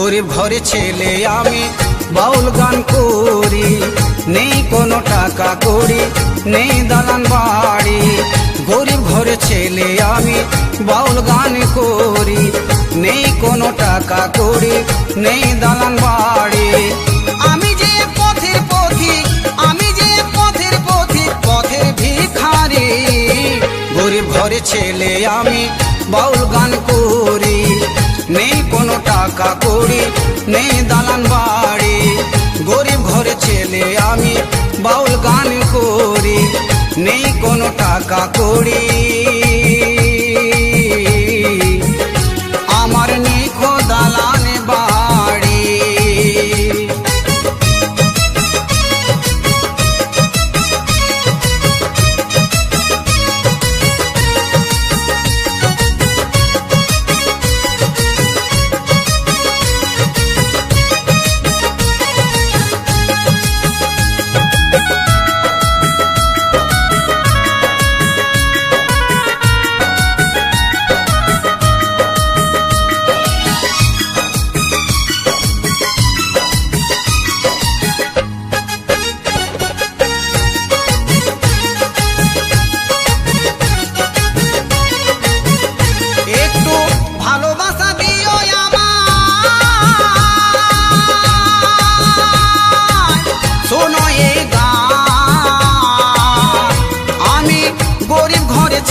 গরিব ঘরে ছেলে আমি বাউল গান করি, নেই কোনো টাকা কড়ি, নেই দালান বাড়ি। গরিব ঘরে ছেলে আমি বাউল গান করি, নেই কোনো টাকা কড়ি, নেই দালান বাড়ি। আমি যে পথের পথিক, আমি যে পথের পথিক, পথের ভিখারি। গরিব ঘরে ছেলে আমি বাউল গান করি, নেই কোনো টাকা কড়ি, নেই দালান বাড়ি। গরিব ঘরে ছেলে আমি বাউল গান করি, নেই কোনো টাকা কড়ি, আমার নেই খো দালান বাড়ি।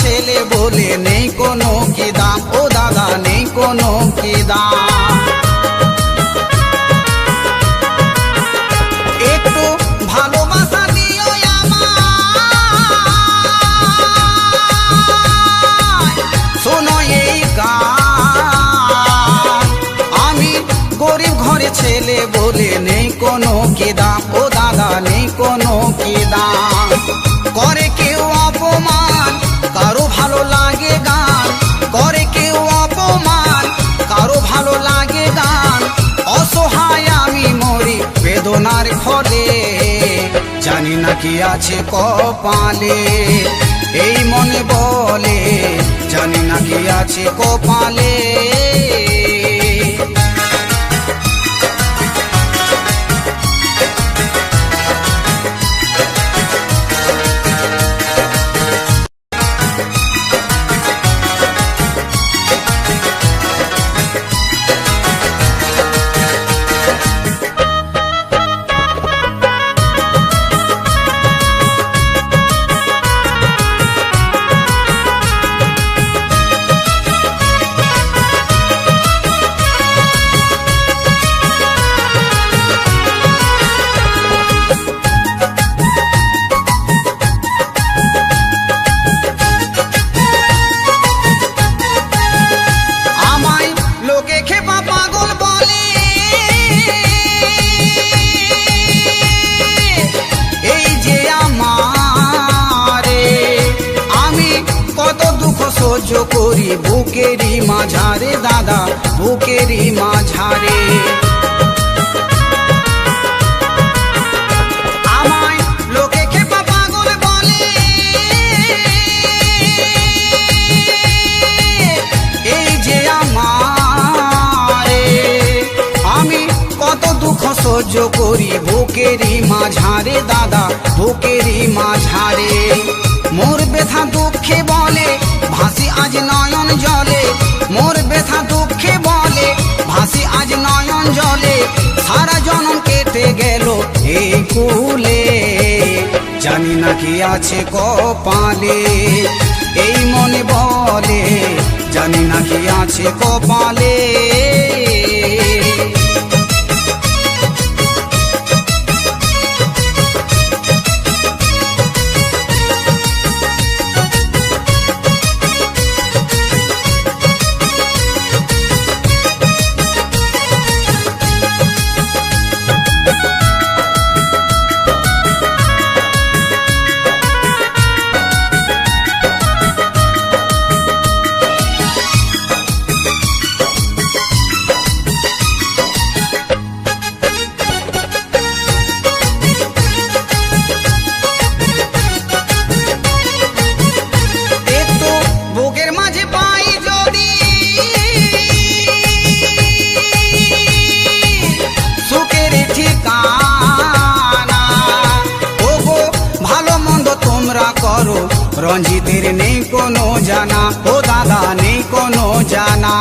ছেলে বলে নেই কোনো কি দাম, ও দাদা নেই কোনো কি দাম। একটু ভালোবাসা দিও আমায়, শোনো এই গান। আমি গরিব ঘরে ছেলে বলে নেই কোনো কি দাম, ও দাদা নেই কোনো কি দাম। করে কেউ অপমান, কারো ভালো লাগে গান, করে কেউ অপমান, কারো ভালো লাগে গান। অসহায় আমি মরি বেদনার ফলে, জানি না কি আছে কপালে, এই মনে বলে জানি না কি আছে কপালে। সহ্য করি বুকেরই মাঝারে দাদা, বুকেরই মাঝারে। আমায় লোকে খেপা পাগল বলে, এই যে আমারে। আমি কত দুঃখ সহ্য করি বুকেরই মাঝারে দাদা, বুকেরই মাঝারে। মোর ব্যথা দুঃখে বলে ভাসি আজ নয়ন জলে, মোর ব্যথা দুঃখে বলে ভাসি আজ নয়ন জলে। সারা জনম কেটে গেল এই কুলে, জানি না কি আছে কপালে, এই মনে বলে জানি না কি আছে কপালে। দাদা নেই কোনো জানা।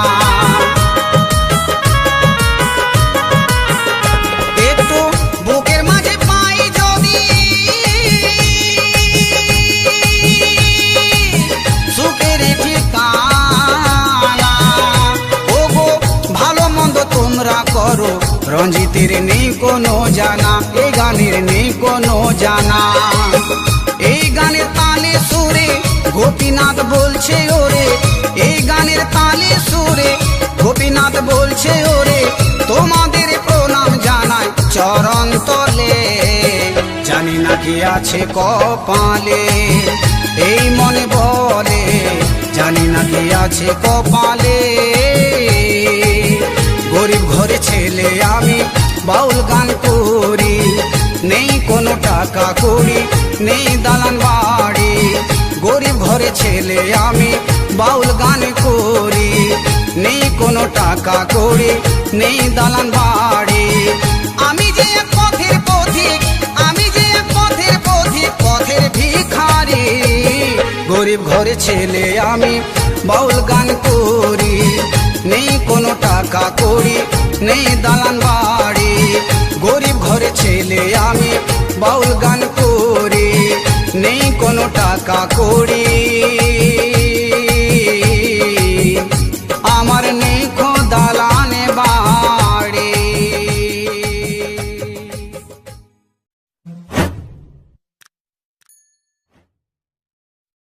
একটু বুকের মাঝে পাই যদি সুখের ঠিকানা, ওগো ভালো মন্দ তোমরা করো, রঞ্জিতের নেই কোনো জানা, এই গানের নেই কোনো জানা। এই গানের তালে সুরে গোপীনাথ বলছে ওরে, এই গানের তালে সুরে গোপীনাথ বলছে ওরে, তোমাদের প্রণাম জানাই চরণ তলে। জানি না কি আছে কপালে, এই মনে বলে, জানি না কি আছে কপালে। গরিব ঘরে ছেলে আমি বাউল গান করি, নেই কোনো টাকা কড়ি, নেই দালান বাড়ি। গরিব ঘরে ছেলে আমি বাউল গান করি, নেই কোনো টাকা কড়ি, নেই দালান বাড়ি। আমি যে এক পথের পথিক, আমি যে এক পথের পথিক, পথের ভিখারি। গরিব ঘরে ছেলে আমি বাউল গান করি, নেই কোনো টাকা কড়ি, নেই দালান বাড়ি। গরিব ঘরে ছেলে আমি বাউল গান করি, নেই কোনো টাকা কড়ি।